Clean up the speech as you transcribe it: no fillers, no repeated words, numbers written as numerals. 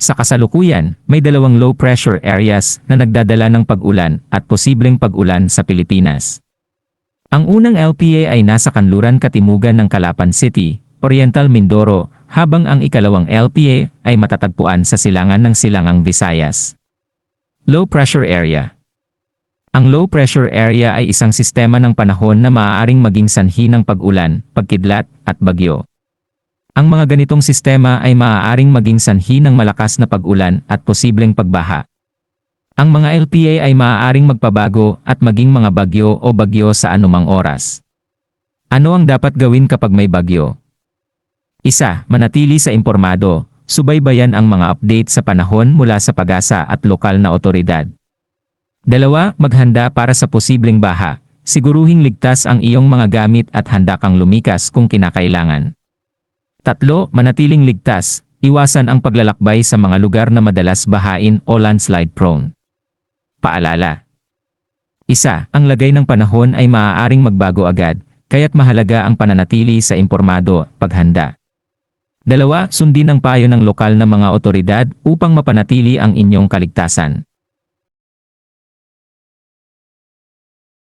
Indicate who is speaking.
Speaker 1: Sa kasalukuyan, may dalawang low pressure areas na nagdadala ng pag-ulan at posibleng pag-ulan sa Pilipinas. Ang unang LPA ay nasa kanluran katimugan ng Calapan City, Oriental Mindoro, habang ang ikalawang LPA ay matatagpuan sa silangan ng Silangang Visayas. Low pressure area. Ang low pressure area ay isang sistema ng panahon na maaaring maging sanhi ng pag-ulan, pagkidlat, at bagyo. Ang mga ganitong sistema ay maaaring maging sanhi ng malakas na pag-ulan at posibleng pagbaha. Ang mga LPA ay maaaring magpabago at maging mga bagyo o bagyo sa anumang oras. Ano ang dapat gawin kapag may bagyo? 1. Manatili sa impormado, subaybayan ang mga update sa panahon mula sa PAGASA at lokal na otoridad. 2. Maghanda para sa posibleng baha, siguruhing ligtas ang iyong mga gamit at handa kang lumikas kung kinakailangan. 3. Manatiling ligtas, iwasan ang paglalakbay sa mga lugar na madalas bahain o landslide prone. Paalala. 1. Ang lagay ng panahon ay maaaring magbago agad, kaya't mahalaga ang pananatili sa impormado, paghanda. 2. Sundin ang payo ng lokal na mga otoridad upang mapanatili ang inyong kaligtasan.